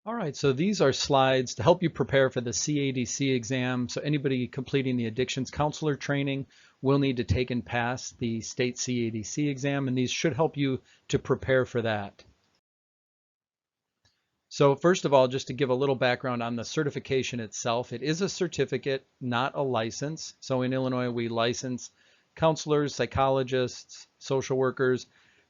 All right, so these are slides to help you prepare for the CADC exam. So anybody completing the addictions counselor training will need to take and pass the state CADC exam, and these should help you to prepare for that. So first of all, just to give a little background on the certification itself, it is a certificate, not a license. So in Illinois, we license counselors, psychologists, social workers.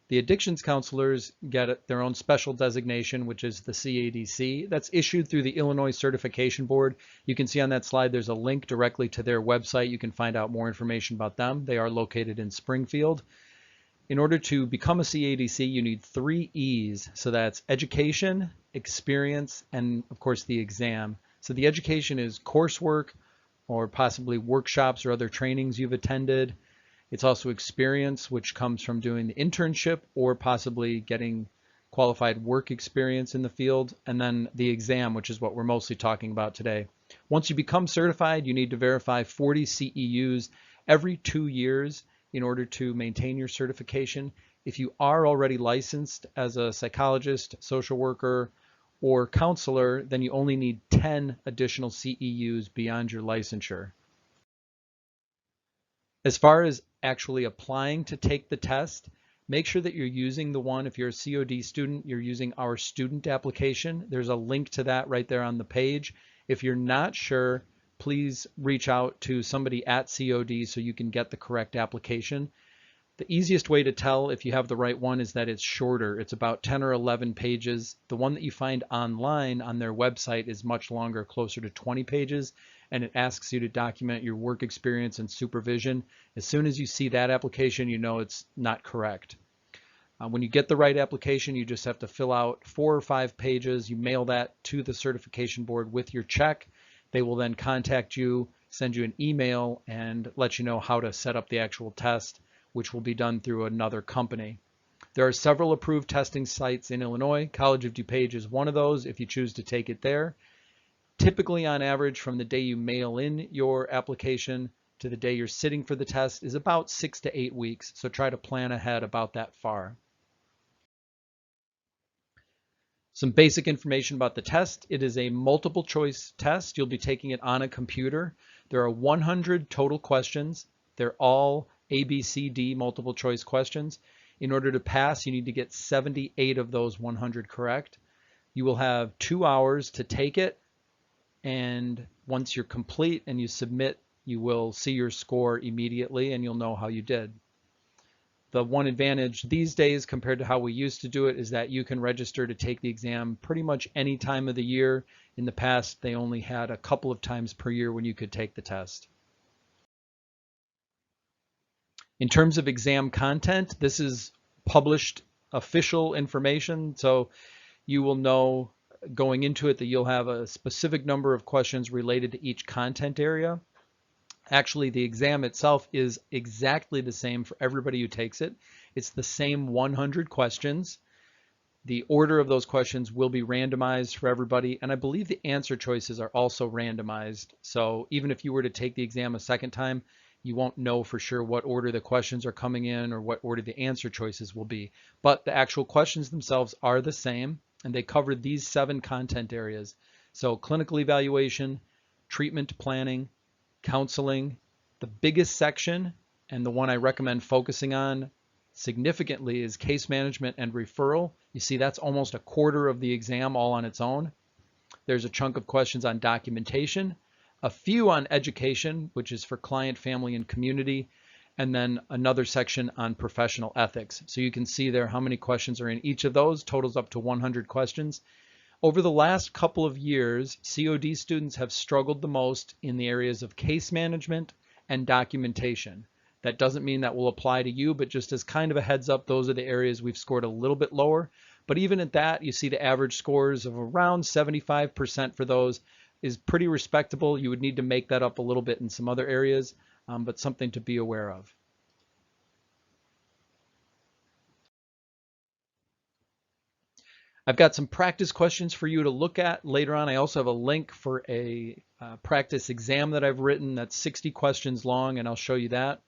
The addictions counselors get their own special designation, which is the CADC. That's issued through the Illinois Certification Board. You can see on that slide, there's a link directly to their website. You can find out more information about them. They are located in Springfield. In order to become a CADC, you need 3 E's. So that's education, experience, and of course the exam. So the education is coursework or possibly workshops or other trainings you've attended. It's also experience, which comes from doing the internship or possibly getting qualified work experience in the field. And then the exam, which is what we're mostly talking about today. Once you become certified, you need to verify 40 CEUs every 2 years in order to maintain your certification. If you are already licensed as a psychologist, social worker, or counselor, then you only need 10 additional CEUs beyond your licensure. As far as actually applying to take the test, make sure that you're using the one, if you're a COD student, you're using our student application. There's a link to that right there on the page. If you're not sure, please reach out to somebody at COD so you can get the correct application. The easiest way to tell if you have the right one is that it's shorter. It's about 10 or 11 pages. The one that you find online on their website is much longer, closer to 20 pages, and it asks you to document your work experience and supervision. As soon as you see that application, you know it's not correct. When you get the right application, you just have to fill out 4 or 5 pages. You mail that to the certification board with your check. They will then contact you, send you an email, and let you know how to set up the actual test, which will be done through another company. There are several approved testing sites in Illinois. College of DuPage is one of those if you choose to take it there. Typically, on average, from the day you mail in your application to the day you're sitting for the test is about 6 to 8 weeks. So try to plan ahead about that far. Some basic information about the test. It is a multiple choice test. You'll be taking it on a computer. There are 100 total questions. They're all A, B, C, D multiple choice questions. In order to pass, you need to get 78 of those 100 correct. You will have 2 hours to take it. And once you're complete and you submit, you will see your score immediately and you'll know how you did. The one advantage these days compared to how we used to do it is that you can register to take the exam pretty much any time of the year. In the past, they only had a couple of times per year when you could take the test. In terms of exam content, this is published official information, so you will know going into it that you'll have a specific number of questions related to each content area. Actually, the exam itself is exactly the same for everybody who takes it. It's the same 100 questions. The order of those questions will be randomized for everybody, and I believe the answer choices are also randomized. So even if you were to take the exam a second time, you won't know for sure what order the questions are coming in or what order the answer choices will be. But the actual questions themselves are the same, and they cover these 7 content areas. So clinical evaluation, treatment planning, counseling. The biggest section, and the one I recommend focusing on significantly, is case management and referral. You see, that's almost a quarter of the exam all on its own. There's a chunk of questions on documentation, a few on education, which is for client, family, and community, and then another section on professional ethics. So you can see there how many questions are in each of those, totals up to 100 questions. Over the last couple of years, COD students have struggled the most in the areas of case management and documentation. That doesn't mean that will apply to you, but just as kind of a heads up, those are the areas we've scored a little bit lower. But even at that, you see the average scores of around 75% for those is pretty respectable. You would need to make that up a little bit in some other areas, but something to be aware of. I've got some practice questions for you to look at later on. I also have a link for a practice exam that I've written that's 60 questions long, and I'll show you that.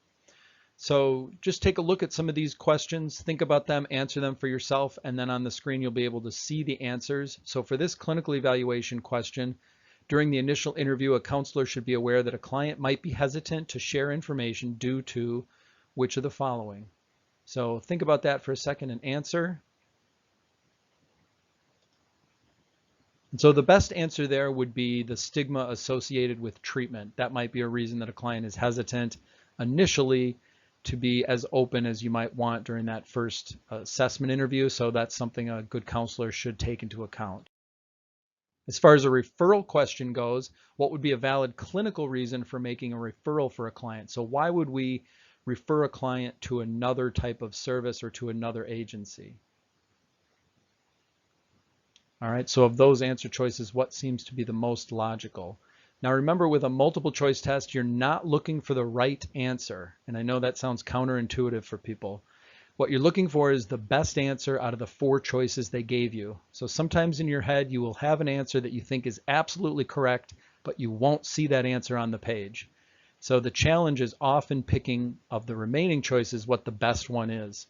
So just take a look at some of these questions, think about them, answer them for yourself, and then on the screen you'll be able to see the answers. So for this clinical evaluation question, during the initial interview, a counselor should be aware that a client might be hesitant to share information due to which of the following. So think about that for a second and answer. And so the best answer there would be the stigma associated with treatment. That might be a reason that a client is hesitant initially to be as open as you might want during that first assessment interview. So that's something a good counselor should take into account. As far as a referral question goes, what would be a valid clinical reason for making a referral for a client? So why would we refer a client to another type of service or to another agency? All right, so of those answer choices, what seems to be the most logical? Now remember, with a multiple choice test, you're not looking for the right answer. And I know that sounds counterintuitive for people. What you're looking for is the best answer out of the 4 choices they gave you. So sometimes in your head, you will have an answer that you think is absolutely correct, but you won't see that answer on the page. So the challenge is often picking of the remaining choices what the best one is.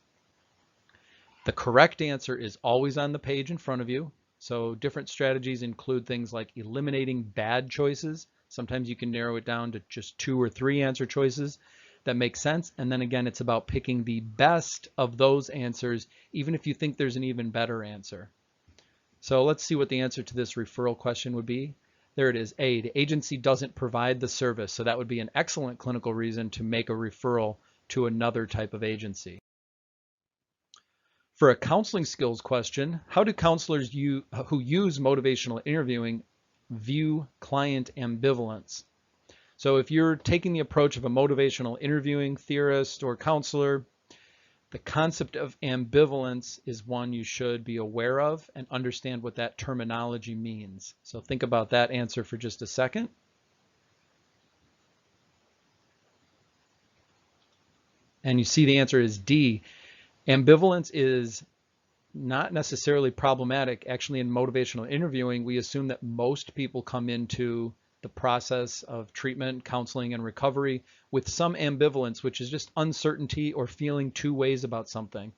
The correct answer is always on the page in front of you. So different strategies include things like eliminating bad choices. Sometimes you can narrow it down to just 2 or 3 answer choices that make sense. And then again, it's about picking the best of those answers, even if you think there's an even better answer. So let's see what the answer to this referral question would be. There it is. A, the agency doesn't provide the service. So that would be an excellent clinical reason to make a referral to another type of agency. For a counseling skills question, how do counselors who use motivational interviewing view client ambivalence? So if you're taking the approach of a motivational interviewing theorist or counselor, the concept of ambivalence is one you should be aware of and understand what that terminology means. So think about that answer for just a second. And you see the answer is D. Ambivalence is not necessarily problematic. Actually, in motivational interviewing, we assume that most people come into the process of treatment, counseling, and recovery with some ambivalence, which is just uncertainty or feeling 2 ways about something.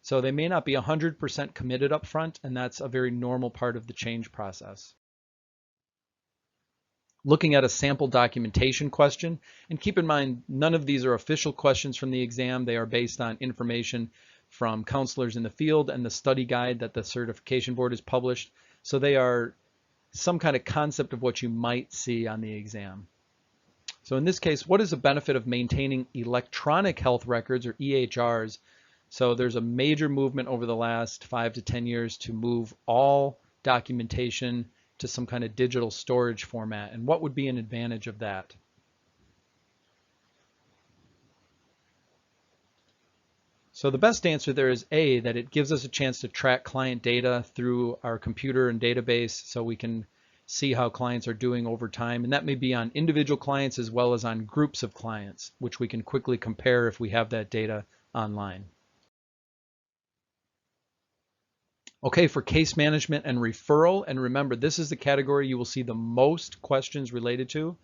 So they may not be 100% committed up front, and that's a very normal part of the change process. Looking at a sample documentation question, and keep in mind, none of these are official questions from the exam. They are based on information from counselors in the field and the study guide that the certification board has published. So they are some kind of concept of what you might see on the exam. So in this case, what is the benefit of maintaining electronic health records or EHRs? So there's a major movement over the last 5 to 10 years to move all documentation to some kind of digital storage format. And what would be an advantage of that? So the best answer there is A, that it gives us a chance to track client data through our computer and database so we can see how clients are doing over time. And that may be on individual clients as well as on groups of clients, which we can quickly compare if we have that data online. Okay, for case management and referral, and remember, this is the category you will see the most questions related to.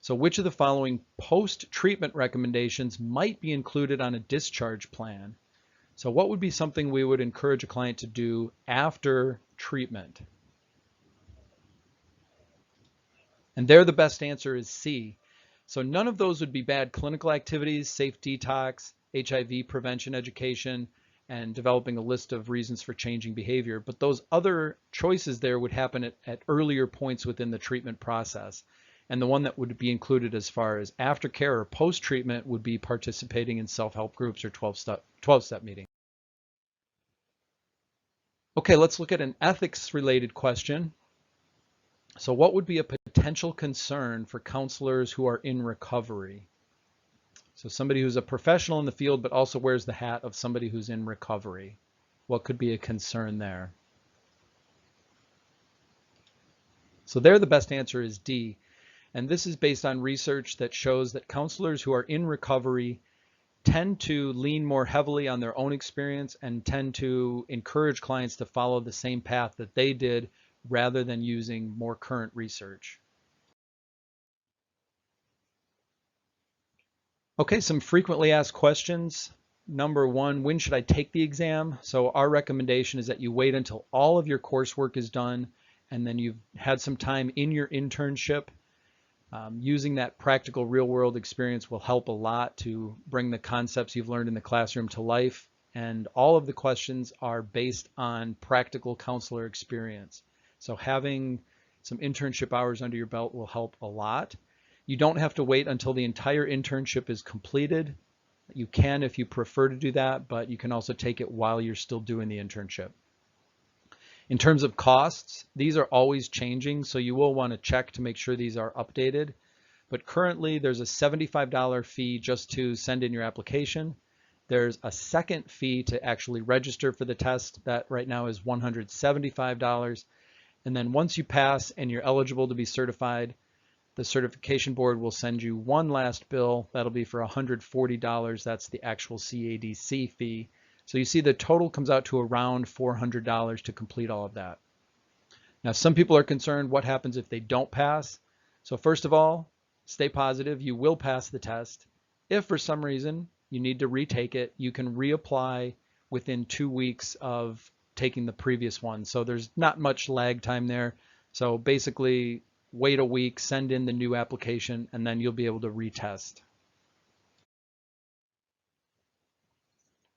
So which of the following post-treatment recommendations might be included on a discharge plan? So what would be something we would encourage a client to do after treatment? And there the best answer is C. So none of those would be bad clinical activities, safe detox, HIV prevention education, and developing a list of reasons for changing behavior. But those other choices there would happen at earlier points within the treatment process. And the one that would be included as far as aftercare or post-treatment would be participating in self-help groups or 12-step meetings. Okay, let's look at an ethics-related question. So what would be a potential concern for counselors who are in recovery? So somebody who's a professional in the field but also wears the hat of somebody who's in recovery. What could be a concern there? So there the best answer is D. And this is based on research that shows that counselors who are in recovery tend to lean more heavily on their own experience and tend to encourage clients to follow the same path that they did rather than using more current research. Okay, some frequently asked questions. Number one, when should I take the exam? So our recommendation is that you wait until all of your coursework is done and then you've had some time in your internship. Using that practical real world experience will help a lot to bring the concepts you've learned in the classroom to life. And all of the questions are based on practical counselor experience. So having some internship hours under your belt will help a lot. You don't have to wait until the entire internship is completed. You can if you prefer to do that, but you can also take it while you're still doing the internship. In terms of costs, these are always changing, so you will want to check to make sure these are updated. But currently there's a $75 fee just to send in your application. There's a second fee to actually register for the test. That right now is $175. And then once you pass and you're eligible to be certified, the certification board will send you one last bill. That'll be for $140. That's the actual CADC fee. So you see the total comes out to around $400 to complete all of that. Now, some people are concerned what happens if they don't pass. So first of all, stay positive. You will pass the test. If for some reason you need to retake it, you can reapply within 2 weeks of taking the previous one. So there's not much lag time there. So basically, wait a week, send in the new application, and then you'll be able to retest.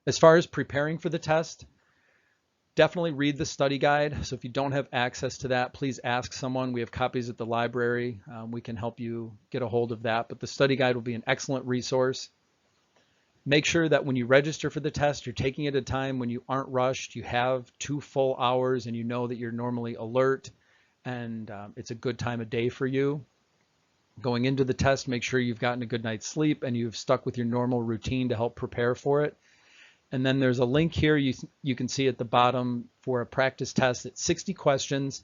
As far as preparing for the test, definitely read the study guide. So if you don't have access to that, please ask someone. We have copies at the library. We can help you get a hold of that. But the study guide will be an excellent resource. Make sure that when you register for the test, you're taking it at a time when you aren't rushed. You have 2 full hours and you know that you're normally alert and it's a good time of day for you. Going into the test, make sure you've gotten a good night's sleep and you've stuck with your normal routine to help prepare for it. And then there's a link here you can see at the bottom for a practice test. It's 60 questions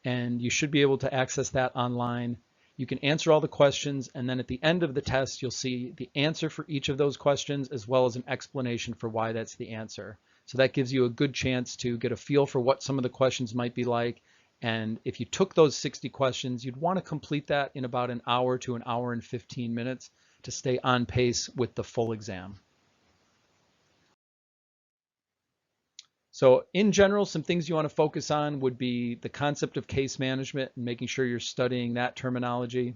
and you should be able to access that online. You can answer all the questions and then at the end of the test you'll see the answer for each of those questions as well as an explanation for why that's the answer. So that gives you a good chance to get a feel for what some of the questions might be like. And if you took those 60 questions, you'd want to complete that in about an hour to an hour and 15 minutes to stay on pace with the full exam. So in general, some things you want to focus on would be the concept of case management and making sure you're studying that terminology.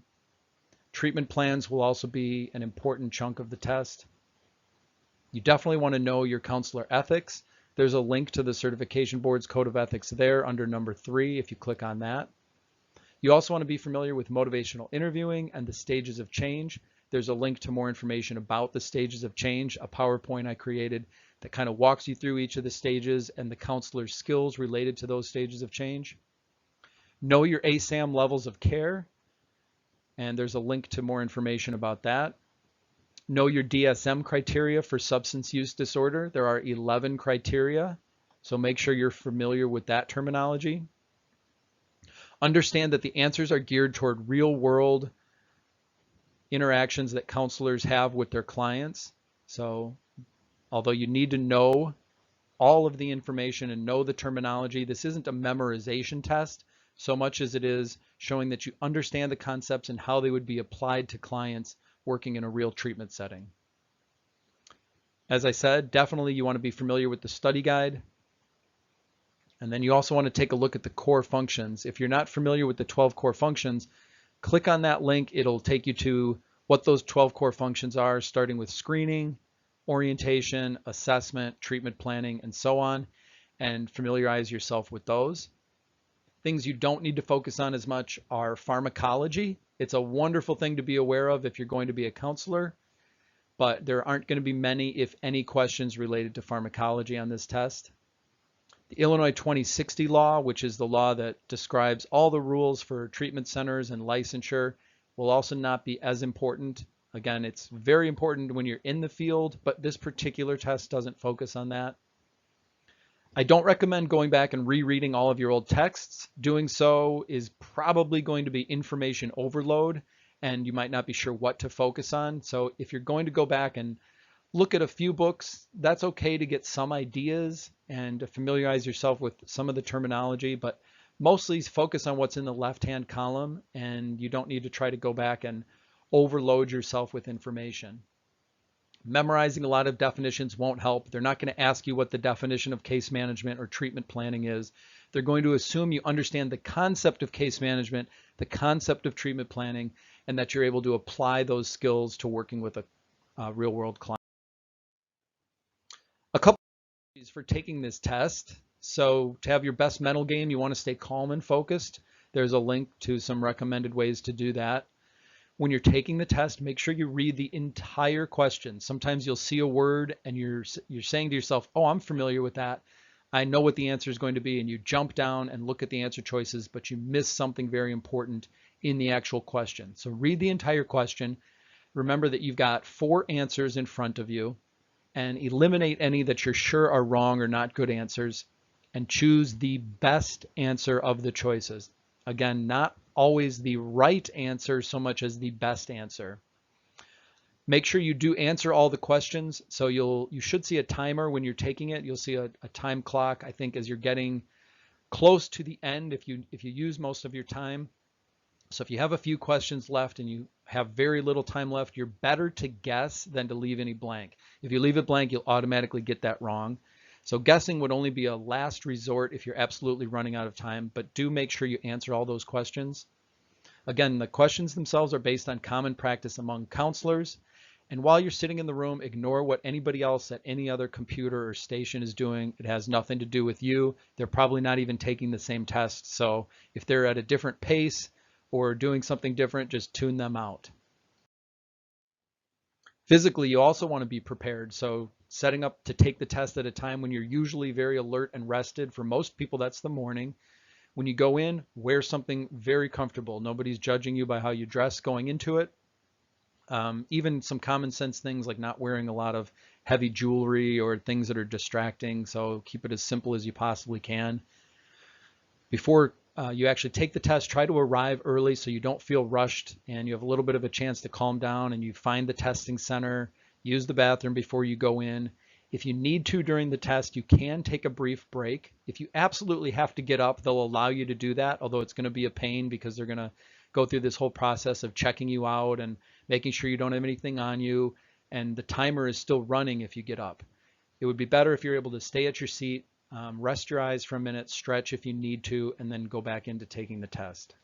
Treatment plans will also be an important chunk of the test. You definitely want to know your counselor ethics. There's a link to the Certification Board's Code of Ethics there under number 3 if you click on that. You also want to be familiar with motivational interviewing and the stages of change. There's a link to more information about the stages of change, a PowerPoint I created that kind of walks you through each of the stages and the counselor's skills related to those stages of change. Know your ASAM levels of care, and there's a link to more information about that. Know your DSM criteria for substance use disorder. There are 11 criteria, so make sure you're familiar with that terminology. Understand that the answers are geared toward real-world interactions that counselors have with their clients. So although you need to know all of the information and know the terminology, this isn't a memorization test so much as it is showing that you understand the concepts and how they would be applied to clients working in a real treatment setting. As I said, definitely you want to be familiar with the study guide. And then you also want to take a look at the core functions. If you're not familiar with the 12 core functions, click on that link. It'll take you to what those 12 core functions are, starting with screening, orientation, assessment, treatment planning, and so on, and familiarize yourself with those. Things you don't need to focus on as much are pharmacology. It's a wonderful thing to be aware of if you're going to be a counselor, but there aren't going to be many, if any, questions related to pharmacology on this test. The Illinois 2060 law, which is the law that describes all the rules for treatment centers and licensure, will also not be as important. Again, it's very important when you're in the field, but this particular test doesn't focus on that. I don't recommend going back and rereading all of your old texts. Doing so is probably going to be information overload, and you might not be sure what to focus on. So if you're going to go back and look at a few books, that's okay to get some ideas and to familiarize yourself with some of the terminology, but mostly focus on what's in the left-hand column, and you don't need to try to go back and overload yourself with information. Memorizing a lot of definitions won't help. They're not going to ask you what the definition of case management or treatment planning is. They're going to assume you understand the concept of case management, the concept of treatment planning, and that you're able to apply those skills to working with a real-world client. A couple of strategies for taking this test. So to have your best mental game, you want to stay calm and focused. There's a link to some recommended ways to do that. When you're taking the test, make sure you read the entire question. Sometimes you'll see a word and you're saying to yourself, oh, I'm familiar with that. I know what the answer is going to be, and you jump down and look at the answer choices, but you miss something very important in the actual question. So read the entire question. Remember that you've got 4 answers in front of you, and eliminate any that you're sure are wrong or not good answers, and choose the best answer of the choices. Again, not always the right answer so much as the best answer. Make sure you do answer all the questions. So you should see a timer when you're taking it. You'll see a time clock, I think, as you're getting close to the end if you use most of your time. So if you have a few questions left and you have very little time left, you're better to guess than to leave any blank. If you leave it blank, you'll automatically get that wrong. So guessing would only be a last resort if you're absolutely running out of time, but do make sure you answer all those questions. Again, the questions themselves are based on common practice among counselors. And while you're sitting in the room, ignore what anybody else at any other computer or station is doing. It has nothing to do with you. They're probably not even taking the same test. So if they're at a different pace or doing something different, just tune them out. Physically, you also want to be prepared. So setting up to take the test at a time when you're usually very alert and rested. For most people, that's the morning. When you go in, wear something very comfortable. Nobody's judging you by how you dress going into it. Even some common sense things like not wearing a lot of heavy jewelry or things that are distracting. So keep it as simple as you possibly can. Before you actually take the test, try to arrive early so you don't feel rushed and you have a little bit of a chance to calm down, and you find the testing center, use the bathroom before you go in. If you need to during the test, you can take a brief break. If you absolutely have to get up, they'll allow you to do that, although it's going to be a pain because they're going to go through this whole process of checking you out and making sure you don't have anything on you, and the timer is still running if you get up. It would be better if you're able to stay at your seat, rest your eyes for a minute, stretch if you need to, and then go back into taking the test.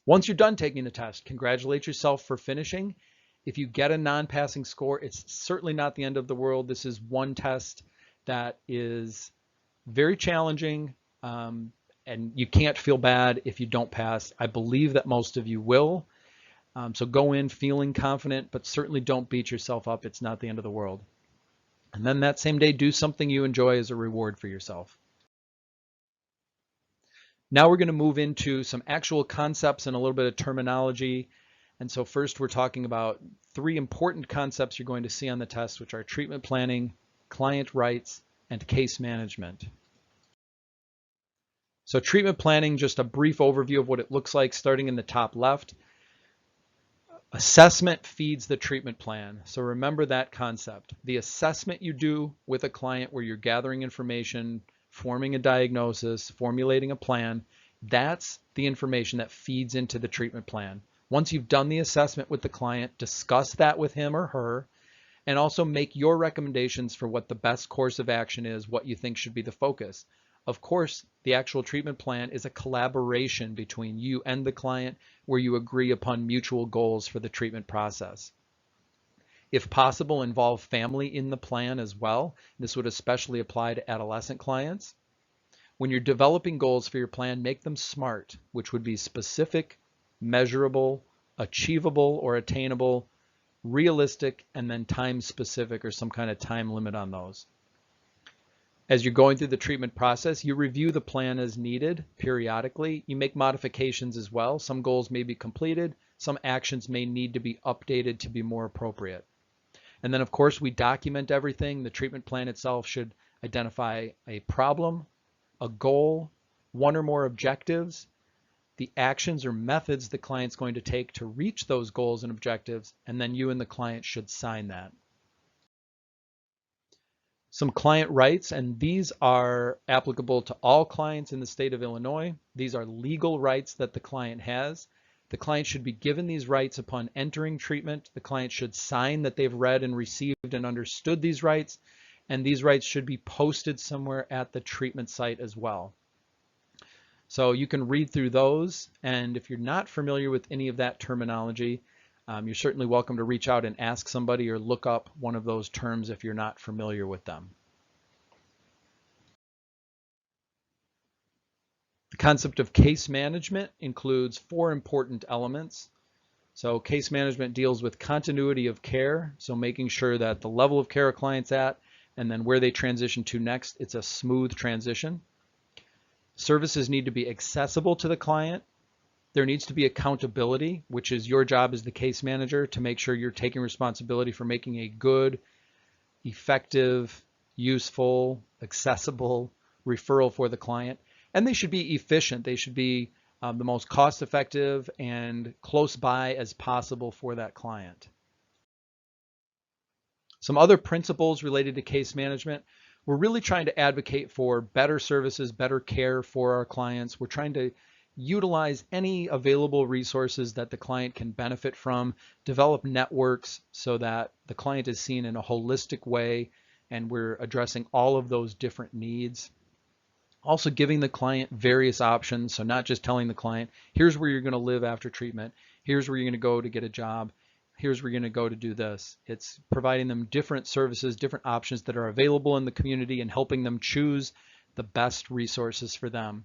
Once you're done taking the test, congratulate yourself for finishing. If you get a non-passing score, it's certainly not the end of the world. This is one test that is very challenging, and you can't feel bad if you don't pass. I believe that most of you will. So go in feeling confident, but certainly don't beat yourself up. It's not the end of the world. And then that same day, do something you enjoy as a reward for yourself. Now we're going to move into some actual concepts and a little bit of terminology. And so first we're talking about 3 important concepts you're going to see on the test, which are treatment planning, client rights, and case management. So treatment planning, just a brief overview of what it looks like starting in the top left. Assessment feeds the treatment plan. So remember that concept. The assessment you do with a client where you're gathering information, forming a diagnosis, formulating a plan, that's the information that feeds into the treatment plan. Once you've done the assessment with the client, discuss that with him or her, and also make your recommendations for what the best course of action is, what you think should be the focus. Of course, the actual treatment plan is a collaboration between you and the client where you agree upon mutual goals for the treatment process. If possible, involve family in the plan as well. This would especially apply to adolescent clients. When you're developing goals for your plan, make them SMART, which would be specific, measurable, achievable or attainable, realistic, and then time specific or some kind of time limit on those. As you're going through the treatment process, you review the plan as needed periodically. You make modifications as well. Some goals may be completed. Some actions may need to be updated to be more appropriate. And then, of course, we document everything. The treatment plan itself should identify a problem, a goal, 1 or more objectives, the actions or methods the client's going to take to reach those goals and objectives, and then you and the client should sign that. Some client rights, and these are applicable to all clients in the state of Illinois. These are legal rights that the client has. The client should be given these rights upon entering treatment. The client should sign that they've read and received and understood these rights, and these rights should be posted somewhere at the treatment site as well. So you can read through those, and if you're not familiar with any of that terminology, you're certainly welcome to reach out and ask somebody or look up one of those terms if you're not familiar with them. The concept of case management includes 4 important elements. So case management deals with continuity of care, so making sure that the level of care a client's at and then where they transition to next, it's a smooth transition. Services need to be accessible to the client. There needs to be accountability, which is your job as the case manager to make sure you're taking responsibility for making a good, effective, useful, accessible referral for the client. And they should be efficient. They should be the most cost-effective and close by as possible for that client. Some other principles related to case management. We're really trying to advocate for better services, better care for our clients. We're trying to utilize any available resources that the client can benefit from, develop networks so that the client is seen in a holistic way and we're addressing all of those different needs. Also giving the client various options, so not just telling the client, here's where you're going to live after treatment, here's where you're going to go to get a job, here's where you're going to go to do this. It's providing them different services, different options that are available in the community and helping them choose the best resources for them.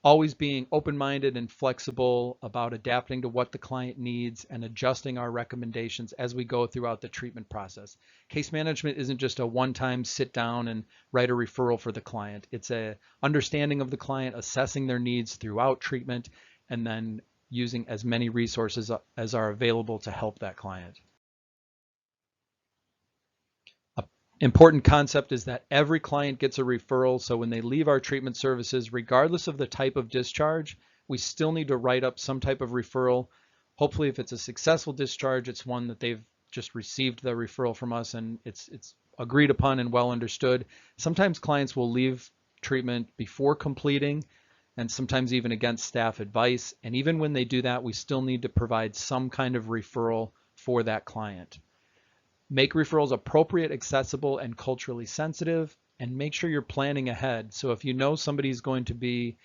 Always being open-minded and flexible about adapting to what the client needs and adjusting our recommendations as we go throughout the treatment process. Case management isn't just a one-time sit down and write a referral for the client. It's a understanding of the client, assessing their needs throughout treatment, and then using as many resources as are available to help that client. Important concept is that every client gets a referral, so when they leave our treatment services, regardless of the type of discharge, we still need to write up some type of referral. Hopefully, if it's a successful discharge, it's one that they've just received the referral from us and it's agreed upon and well understood. Sometimes clients will leave treatment before completing and sometimes even against staff advice, and even when they do that, we still need to provide some kind of referral for that client. Make referrals appropriate, accessible, and culturally sensitive, and make sure you're planning ahead. So if you know somebody's going to be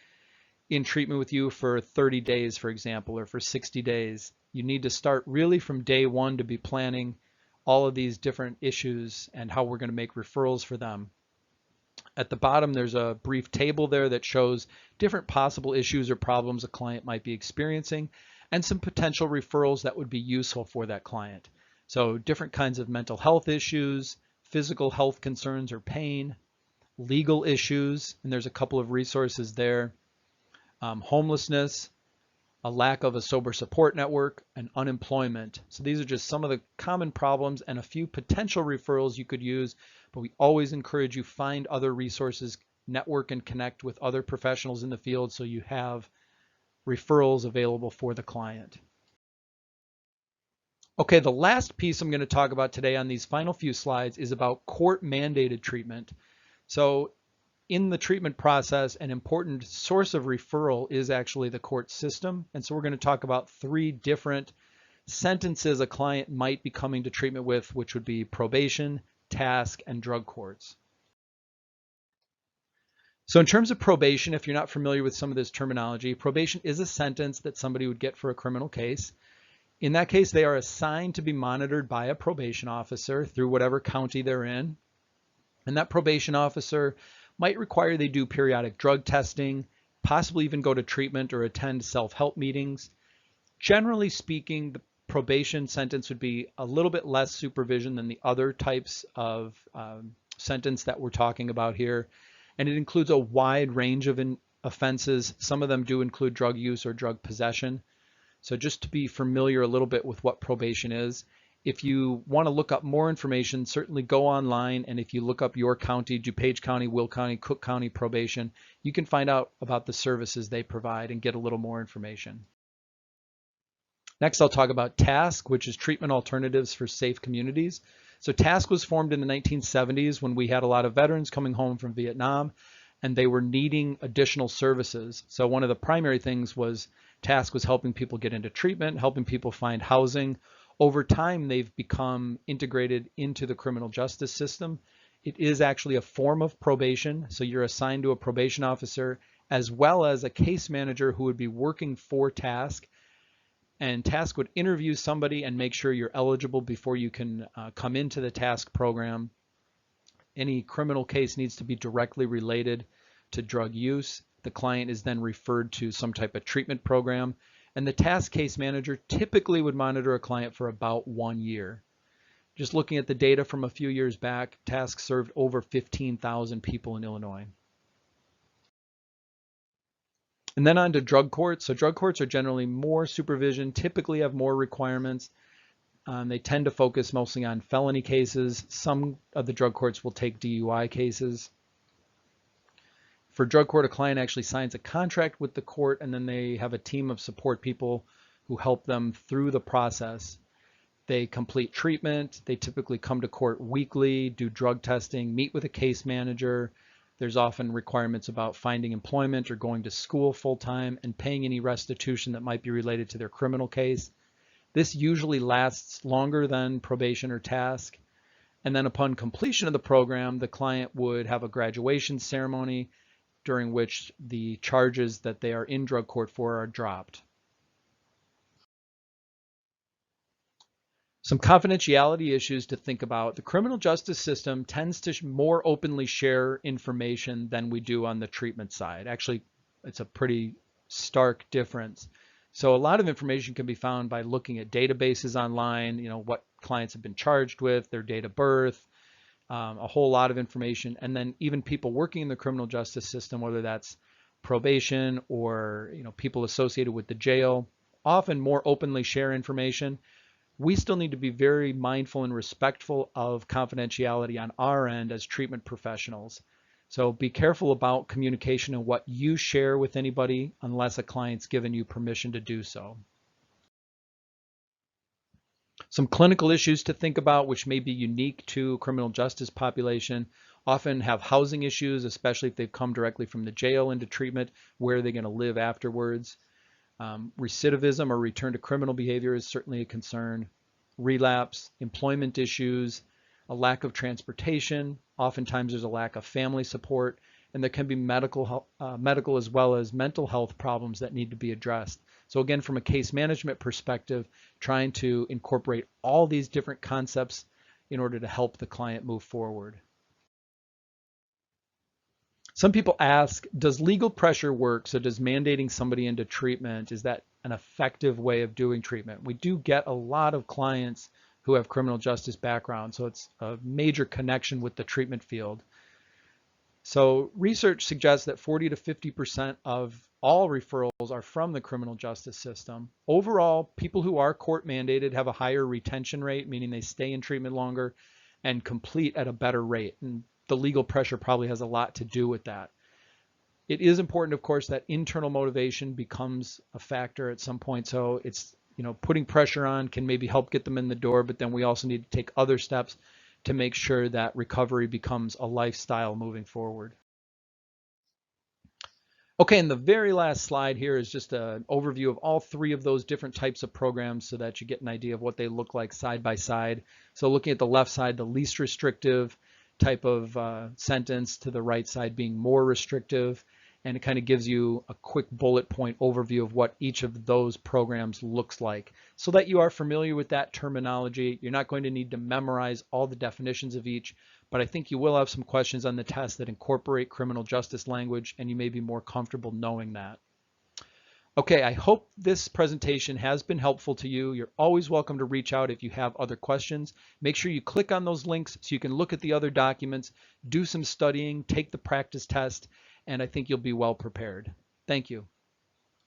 in treatment with you for 30 days, for example, or for 60 days, you need to start really from day one to be planning all of these different issues and how we're going to make referrals for them. At the bottom, there's a brief table there that shows different possible issues or problems a client might be experiencing and some potential referrals that would be useful for that client. So different kinds of mental health issues, physical health concerns or pain, legal issues, and there's a couple of resources there, homelessness, a lack of a sober support network, and unemployment. So these are just some of the common problems and a few potential referrals you could use, but we always encourage you find other resources, network and connect with other professionals in the field so you have referrals available for the client. Okay, the last piece I'm going to talk about today on these final few slides is about court-mandated treatment. So in the treatment process, an important source of referral is actually the court system. And so we're going to talk about 3 different sentences a client might be coming to treatment with, which would be probation, task, and drug courts. So in terms of probation, if you're not familiar with some of this terminology, probation is a sentence that somebody would get for a criminal case. In that case, they are assigned to be monitored by a probation officer through whatever county they're in. And that probation officer might require they do periodic drug testing, possibly even go to treatment or attend self-help meetings. Generally speaking, the probation sentence would be a little bit less supervision than the other types of sentence that we're talking about here. And it includes a wide range of offenses. Some of them do include drug use or drug possession. So just to be familiar a little bit with what probation is, if you want to look up more information, certainly go online, and if you look up your county, DuPage County, Will County, Cook County probation, you can find out about the services they provide and get a little more information. Next, I'll talk about TASC, which is Treatment Alternatives for Safe Communities. So TASC was formed in the 1970s when we had a lot of veterans coming home from Vietnam, and they were needing additional services. So one of the primary things was TASC was helping people get into treatment, helping people find housing. Over time, they've become integrated into the criminal justice system. It is actually a form of probation. So you're assigned to a probation officer as well as a case manager who would be working for TASC. And TASC would interview somebody and make sure you're eligible before you can come into the TASC program. Any criminal case needs to be directly related to drug use. The client is then referred to some type of treatment program. And the TASC case manager typically would monitor a client for about 1 year. Just looking at the data from a few years back, TASC served over 15,000 people in Illinois. And then on to drug courts. So drug courts are generally more supervision, typically have more requirements. They tend to focus mostly on felony cases. Some of the drug courts will take DUI cases. For drug court, a client actually signs a contract with the court, and then they have a team of support people who help them through the process. They complete treatment. They typically come to court weekly, do drug testing, meet with a case manager. There's often requirements about finding employment or going to school full-time and paying any restitution that might be related to their criminal case. This usually lasts longer than probation or TASC. And then upon completion of the program, the client would have a graduation ceremony during which the charges that they are in drug court for are dropped. Some confidentiality issues to think about. The criminal justice system tends to more openly share information than we do on the treatment side. Actually, it's a pretty stark difference. So a lot of information can be found by looking at databases online, what clients have been charged with, their date of birth, a whole lot of information. And then even people working in the criminal justice system, whether that's probation or people associated with the jail, often more openly share information. We still need to be very mindful and respectful of confidentiality on our end as treatment professionals. So be careful about communication and what you share with anybody unless a client's given you permission to do so. Some clinical issues to think about, which may be unique to criminal justice population, often have housing issues, especially if they've come directly from the jail into treatment. Where are they going to live afterwards? Recidivism or return to criminal behavior is certainly a concern. Relapse, employment issues, a lack of transportation. Oftentimes there's a lack of family support, and there can be medical as well as mental health problems that need to be addressed. So again, from a case management perspective, trying to incorporate all these different concepts in order to help the client move forward. Some people ask, does legal pressure work? So does mandating somebody into treatment, is that an effective way of doing treatment? We do get a lot of clients who have criminal justice background, so it's a major connection with the treatment field. So research suggests that 40 to 50% of all referrals are from the criminal justice system. Overall, people who are court mandated have a higher retention rate, meaning they stay in treatment longer and complete at a better rate. And the legal pressure probably has a lot to do with that. It is important, of course, that internal motivation becomes a factor at some point. So it's, putting pressure on can maybe help get them in the door, but then we also need to take other steps to make sure that recovery becomes a lifestyle moving forward. Okay, and the very last slide here is just an overview of all three of those different types of programs so that you get an idea of what they look like side by side. So looking at the left side, the least restrictive type of sentence, to the right side being more restrictive, and it kind of gives you a quick bullet point overview of what each of those programs looks like so that you are familiar with that terminology. You're not going to need to memorize all the definitions of each, but I think you will have some questions on the test that incorporate criminal justice language, and you may be more comfortable knowing that. Okay, I hope this presentation has been helpful to you. You're always welcome to reach out if you have other questions. Make sure you click on those links so you can look at the other documents, do some studying, take the practice test, and I think you'll be well prepared. Thank you.